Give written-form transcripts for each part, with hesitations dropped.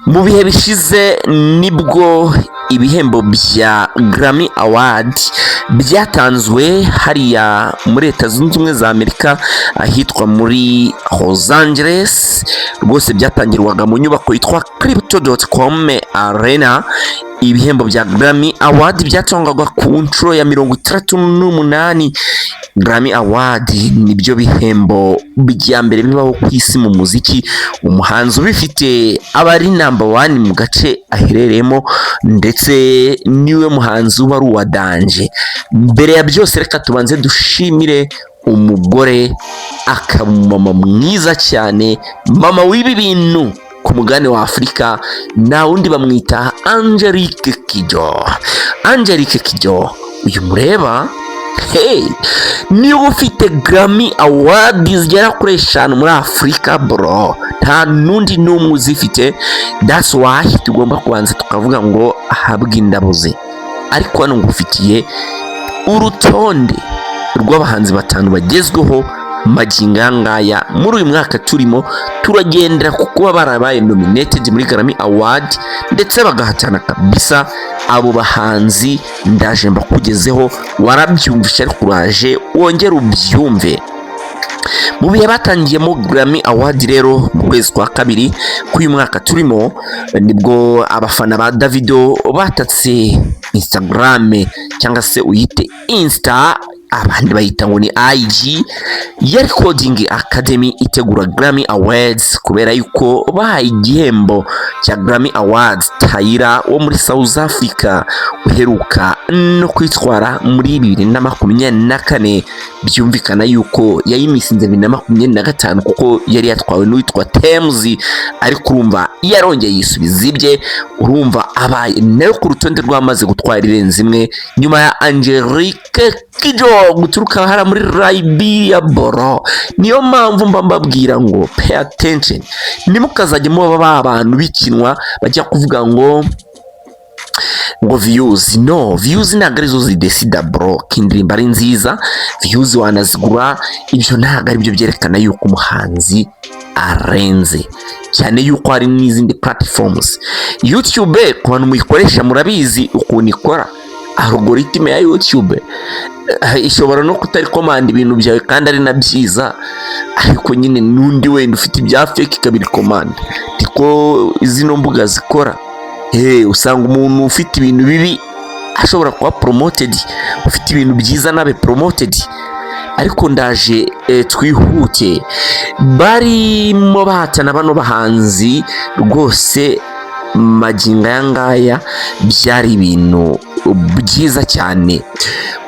mu bihe bishize nibwo ibihembo bya Grammy Award byatanzwe hariya muri Leta Zunze Ubumwe za Amerika ahitwa muri Los Angeles. Rwose byatangirwaga mu nyubako yitwa crypto.com arena. Ibihembo bya Grammy Award byatangwaga ku nshuro ya 68. Grammy Award nibyo bihembo bijya mbere bibaho ku isi mu muziki. Umuhanzi ubifite aba ari number 1 mu gace aherereyemo, ndetse niwe muhanzi uba ari uwa danje. Mbere ya byose reka tubanze dushimire umugore, akaba mama mwiza cyane, mama w'ibi bintu ku mugane wa Afrika, na undi bamwita Angelique Kidjo. Angelique Kidjo uyu mureba, niba ufite Grammy Award zigera kuri 5 muri Afrika bro, nta nundi n'umwe uzifite. That's why tugomba kubanza tukavuga ngo ahabwe indabo ze. Ariko hano ngufitiye urutonde rw'abahanzi 5 bagezweho maginga ngaya muri uyu mwaka turimo. Turagendera kuko barabaye nominated muri Grammy Award ndetse bagahatana kabisa. Abo bahanzi ndaje mbakugezeho, warabyumvisha ariko uraje wongera ubyumve. Mu bihe batangiyemo Grammy Award rero mu kwezi kwa kabiri k'uyu mwaka turimo, nibwo abafana ba Davido batatse Instagram cyangwa se uyite Insta, abandi bayita ngo ni IG ya Recording Academy itegura Grammy Awards, kubera yuko bahaye igihembo cya Grammy Awards Tyra wo muri South Africa uheruka no kwitwara muri 2024. Byumvikana yuko yayimisinze 2025 kuko yari yatwawe n'uwitwa Thames, ariko urumva yarongeye yisubiza ibye. Urumva abaye nayo ku rutonde rwamaze gutwara irenze imwe nyuma ya Angelique Kidjo guturuka hara muri Liberia boro. Niyo mpamvu mbabwira ngo pay attention, nimukazajye muba abantu bikinwa bajya kuvuga ngo views. No, views ntabwo arizo zidesida bro. Kindirimba ari nziza, views wanazigura, ibyo ntabwo ari byo byerekana yuko umuhanzi arenze, cyane yuko hari n'izindi platforms. YouTube ku bantu muyikoresha murabizi ukuntu ikora. Algorithm ya YouTube ishobora no kutari command ibintu byawe kandi ari na byiza, ariko nyine nundi wenda ufite ibya fake kabiri command. Tiko izino mbuga zikora. Usanga umuntu ufite ibintu bibi ashobora kuba promoted, ufite ibintu byiza nabe promoted. Ariko ndaje twihute, barimo bahatana bano bahanzi rwose maginga yangaya, byari ibintu byiza cyane.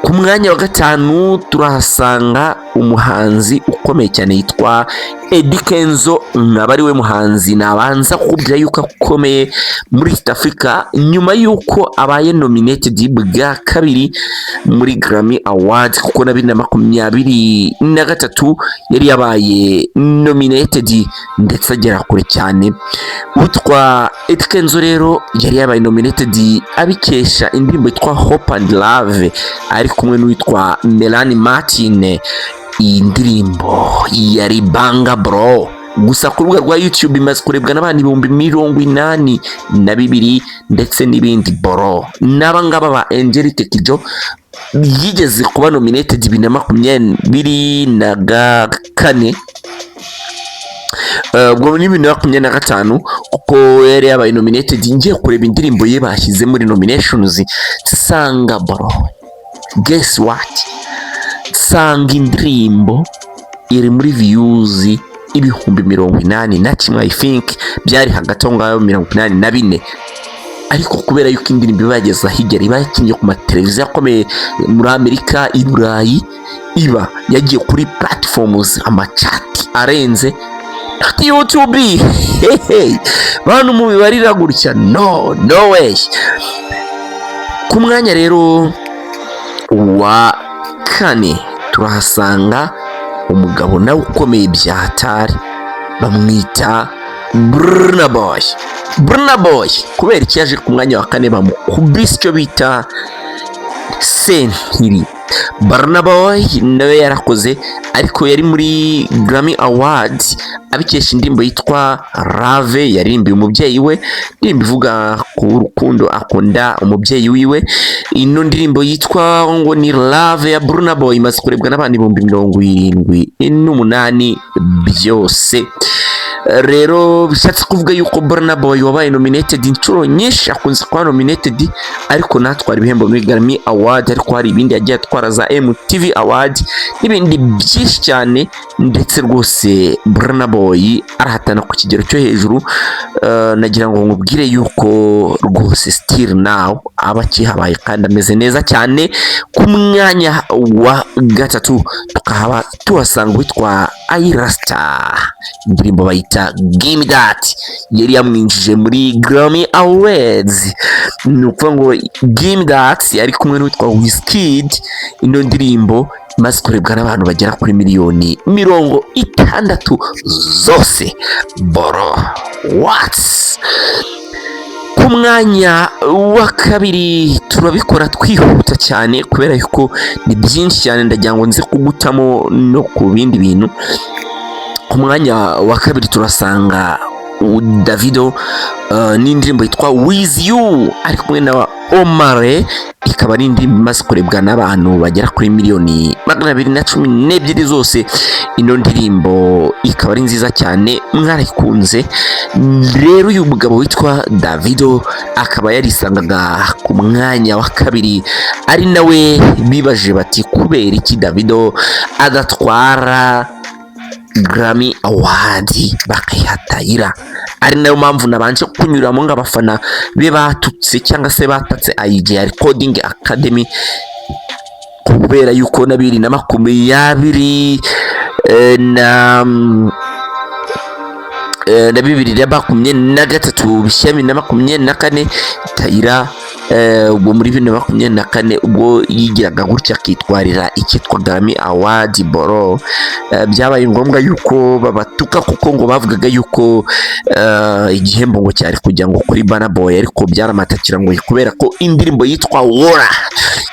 Ku mwanya wa 5 turahasanga umuhanzi ukomeye cyane yitwa Eddy Kenzo. Nabari we muhanzi nabanza kubwira yuko akomeye muri East Africa nyuma yuko abaye nominated bwa kabiri muri Grammy Award, kuko na 2023 yari yabaye nominated ndetse agera kure cyane. Utwa Eddy Kenzo rero yari yabaye nominated abikesha indirimbo yitwa Hope and Love ari kumwe n'uwitwa Melanie Martin. Iyi ndirimbo yari banga bro. Gusa ku rubuga rwa YouTube imaze kurebwa n'abantu 82,000 ndetse n'ibindi bro. N'abangaba ba Angelique Kidjo yigeze kuba nominated 2024 ubwo ni 2025 kuko yari yabaye nominated. Ngiye kureba indirimbo ye bashyize muri nominations, sanga bro, guess what, sanga indirimbo iri muri views 81,000 I think byari hagati ngayo 84. Ariko kubera yuko indirimbo bageza higera ibakinye ku mateleviziyo akomeye muri Amerika, i Burayi, iba yagiye kuri platforms amachat arenze YouTube. Bantu mubibarira gutya, no way. Ku mwanya rero wa 4 turahasanga umugabo nawe ukomeye byatari, bamwita Burna Boy. Kubera iki yaje ku mwanya wa 4 bamukubise icyo bita Sentiri. Burna Boy nawe yarakoze, ariko yari muri Grammy Awards abikesha indirimbo yitwa Love, yarimbiye umubyeyi we, indirimbo ivuga ku rukundo akunda umubyeyi wiwe. Ino ndirimbo yitwa ngo ni Love ya Burna Boy imaze kurebwa n'abantu 78,000 byose. Rero bishatse kuvuga yuko Burna Boy wabaye nominated inshuro nyinshi, akunze kuba nominated, ariko natwara ibihembo muri Grammy Award, ariko hari ibindi yagiye atwara za MTV Award n'ibindi byinshi cyane, ndetse rwose Burna Boy arahatana ku kigero cyo hejuru. Nagira ngo nkubwire yuko rwose still now aba kihabaye kandi ameze neza cyane. Ku mwanya wa gatatu tukaba tuhasanga witwa Irasta, indirimbo bayita Give Me That, yari yamwinjije muri Grammy Awards. Nuko ngo Give Me That yari kumwe n'uwitwa Wizkid. Ino ndirimbo imaze kurebwa n'abantu bagera kuri 60,000,000 zose. Boro what? Ku mwanya wa kabiri turabikora twihuta cyane kubera yuko ni byinshi cyane, ndagira ngo nze kugutamo no ku bindi bintu. Ku mwanya wa kabiri turasanga Davido n'indirimbo yitwa With You, ari kumwe na Omare, ikaba ari indirimbo imaze kurebwa n'abantu bagera kuri 212,000 zose. Ino ndirimbo ikaba ari nziza cyane, mwarayikunze. Rero uyu mugabo witwa Davido akaba yarisangaga ku mwanya wa kabiri, ari nawe bibaje bati kubera iki Davido adatwara Grammy Award bakayihatayira. Ari nayo mpamvu nabanje kunyuramo ng'abafana be batutse cyangwa se batatse IG Recording Academy, kubera yuko na 2020 na 2023 bishya 2024 Tayira ubwo muri 2024 ubwo yigiraga gutya akitwarira icyitwa Grammy Award. Boro byabaye ngombwa yuko babatuka kuko ngo bavugaga yuko igihembo ngo cyari kujya ngo kuri Burna Boy, ariko byaramatakira ngo kubera ko indirimbo yitwa Wora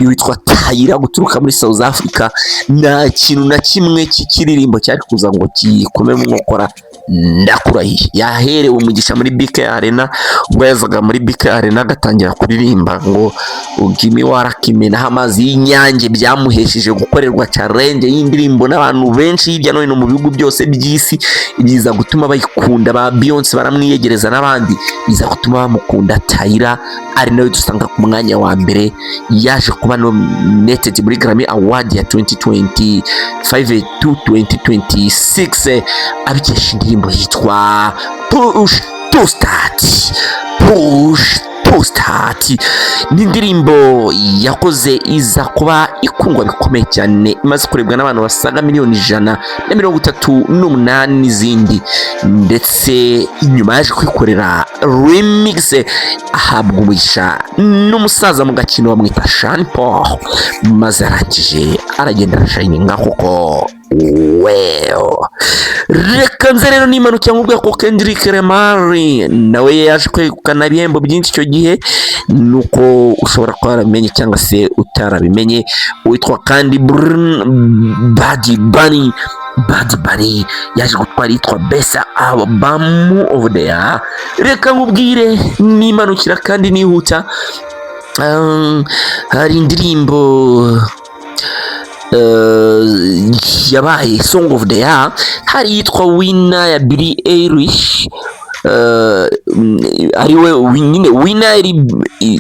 yitwa Tayira guturuka muri South Africa, nta kintu na kimwe cy'ikiririmbo cyari kuza ngo kikome mu nkokora. Ndakurahiye yaherewe umugisha muri BK Arena, ubwo yazaga muri BK Arena agatangira kuririmba ngo ugimi warakimena amazi y'inyange, byamuhesheje gukorerwa challenge y'indirimbo n'abantu benshi hirya no hino mu bihugu byose by'isi, biza gutuma bayikunda. Ba Beyonce baramwiyegereza n'abandi, biza gutuma bamukunda. Tayira ari nawe dusanga ku mwanya wa mbere, yaje kuba nominated muri Grammy Award ya 2025 to 2026 abikesha indirimbo yitwa Push to Start. Push to Start ni indirimbo yakoze iza kuba ikundwa bikomeye cyane, imaze kurebwa n'abantu basaga 138,000 n'izindi, ndetse inyuma yaje kwikorera remix ahabwa umugisha n'umusaza mu gakino bamwita Sean Paul, maze arangije aragenda arashininga koko. Well, reka nze rero nimanukiye nkubwira ko Kendrick Lamar nawe yaje kwegukana ibihembo byinshi icyo gihe, nuko ushobora kuba waramenye cyangwa se utarabimenye. Witwa kandi Bad Bunny yaje gutwara yitwa Best Album of the Year. Reka nkubwire nimanukira kandi nihuta, hari indirimbo yabaye Song of the Year, hari yitwa Winner ya Billie Eilish. ariwe nyine winner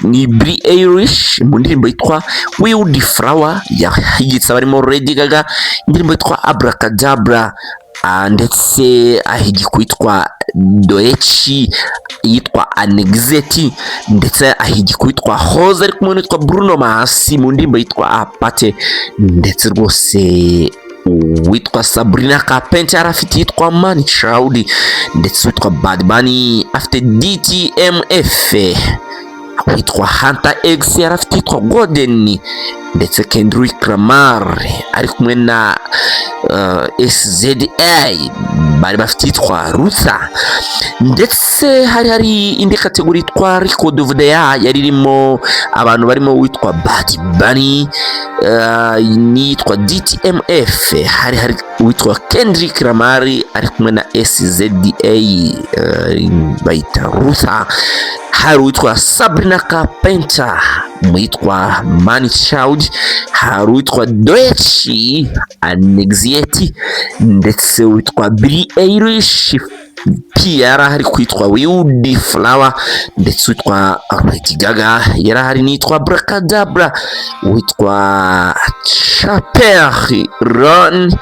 ni Billie Eilish mu ndirimbo yitwa Wild Flower yahigitse barimo Lady Gaga, indirimbo yitwa Abracadabra, ndetse ahigi kwitwa Doechi yitwa Anxiety, ndetse ahigi kwitwa Hoza ari kumwe n'itwa Bruno Mars mu ndirimbo yitwa Apate, ndetse rwose witwa Sabrina Carpenter arafite yitwa Man Child, ndetse witwa Bad Bunny afite DTMF, witwa Hunter X arafite yitwa Golden, ndetse Kendrick Lamar ari kumwe na SZA bari bafite yitwa Rutha, ndetse hari indi kategori yitwa Record of the Year yari irimo abantu barimo witwa Bad Bunny nitwa DTMF, hari witwa Kendrick Lamar ari kumwe na SZA bayita Rutha, hari witwa Sabrina Carpenter mwitwa Money Child, hari witwa Doechi Anxiety, ndetse witwa Billie Eilish pia hari kwitwa Wild Flower, ndetse witwa Lady Gaga hari nitwa Bracadabra, witwa Chaper Ron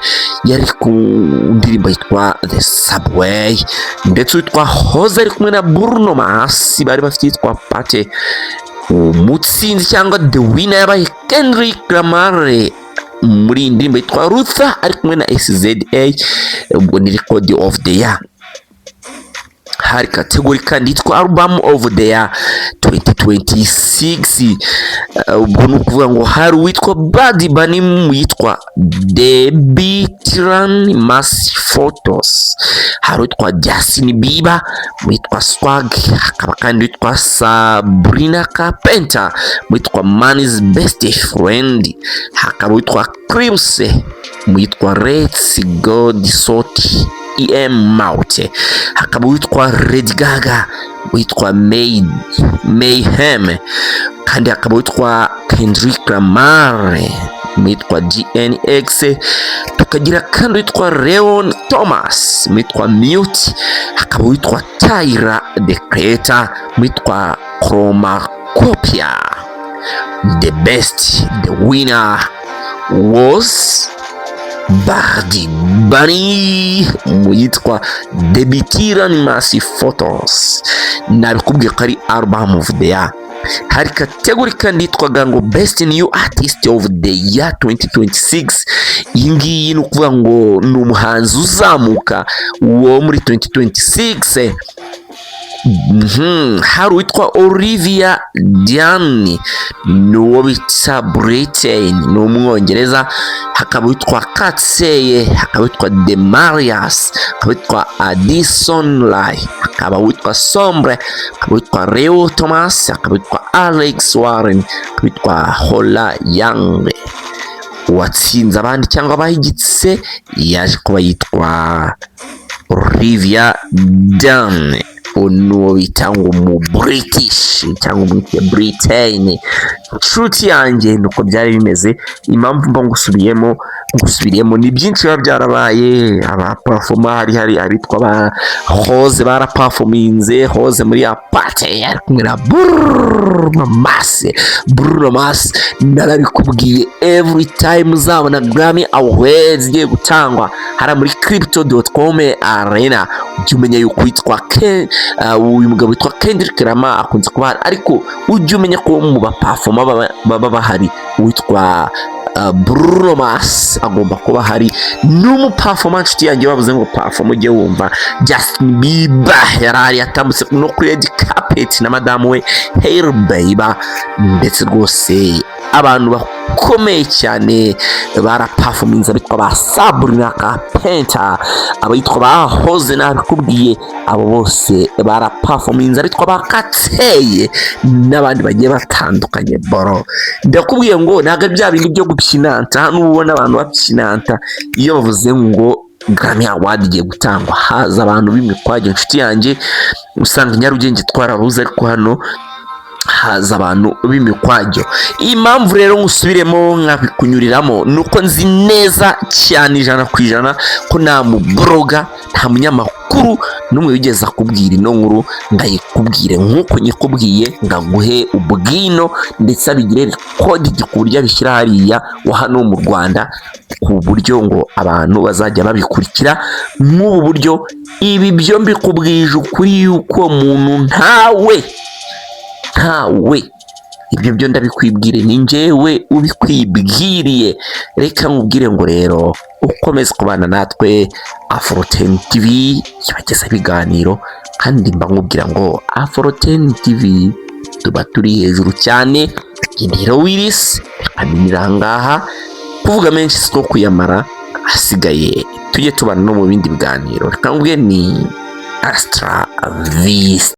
yari ku ndirimbo yitwa The Subway, ndetse witwa Hoze ari kumwe na Bruno Mars bari bafite yitwa Pate. Umutsinzi cyangwa the winner yabaye Kendrick Lamar muri indirimbo yitwa Rutha ari kumwe na SZA, ubwo ni Record of the Year. Hari kategori kandi yitwa Album of the Year 2026, ubwo ni ukuvuga ngo hari witwa Bad Bunny yitwa Debitrun Mass Photos, hari witwa Justin Bieber witwa Swag, hakaba kandi witwa Sabrina Carpenter witwa Man's Best Friend, hakaba witwa Crims witwa Let's Go Sort Mouth, hakaba witwa Lady Gaga witwa Mayhem, kandi hakaba witwa Kendrick Lamar witwa GNX, tukagira kandi witwa Leon Thomas witwa Mute, hakaba witwa Tyra the Creator witwa Chromacopia. The winner was Bad Bunny mwitwa Debitrun Mass Photos, nabikubwiye ko ari Album of the Year. Hari kategori kandi yitwaga ngo Best New Artist of the Year 2026, iyi ngiyi ni ukuvuga ngo ni umuhanzi uzamuka wo muri 2026. Hari witwa Olivia Diane n'uwo bita Britain ni umwongereza, hakaba witwa Katseye, hakaba witwa Demarius, hakaba witwa Addison Rai, hakaba witwa Sombre, hakaba witwa Leo Thomas, hakaba witwa Alex Warren, hakaba witwa Hola Young. Uwatsinze abandi cyangwa abahigitse yaje kuba yitwa Olivia Diane, uno bitango mu British cyangwa mu Britain. Nshuti yanjye nuko byari bimeze, impamvu mba ngusubiriyemo ni byinshi biba byarabaye. Aba performer hari abitwa ba Rose baraperforminze Rose muri ya party yari kumwe na Bruno Mars, narabikubwiye every time uzabona Grammy Awards igiye gutangwa hara muri crypto.com arena, ujye umenya yuko witwa uyu mugabo witwa Kendrick Lamar akunze kuba, ariko ujye umenya ko mu ba performer baba bahari witwa Bruno Mars agomba kuba hari n'umu performance yanjye bavuze ngo perform ujye wumva Justin Bieber yarari yatambutse no kuri red carpet na madame we Hair Baby, ndetse rwose abantu bakomeye cyane bara performance abitwa ba Sabrina Carpenter, abayitwa ba Hoze nabikubwiye, abo bose bara performance abitwa ba Katseye n'abandi bagiye batandukanye. Boro ndakubwiye ngo naga bya bintu byo gupyinanta, n'ubona abantu bapyinanta iyo bavuze ngo Grammy Award igiye gutangwa haza abantu bimwe kwaje. Inshuti yanjye usanga Nyarugenge twarabuze, ariko hano haza abantu b'imikwajyo. Impamvu rero ngusubiremo nkabikunyuriramo nuko nzi neza cyane 100% ko nta mubroga nta munyamakuru n'umwe wigeza kubwira ino nkuru ndayikubwire nkuko nyikubwiye, ngaguhe ubwino ndetse abigire kode gikurya bishyira hariya wa hano mu Rwanda, ku buryo ngo abantu bazajya babikurikira nk'ubu buryo. Ibi byo mbikubwije ukuri yuko muntu ntawe ibyo byo ndabikwibwire, ni njyewe ubikwibwiriye. Reka nkubwire ngo rero ukomeze kubana natwe Afro10 TV kibageza ibiganiro, kandi mba nkubwira ngo Afro10 TV tuba turi hejuru cyane Indero Willis amenyera ahangaha, kuvuga menshi si ko kuyamara, asigaye tujye tubana no mu bindi biganiro. Reka nguye ni Astra Vista.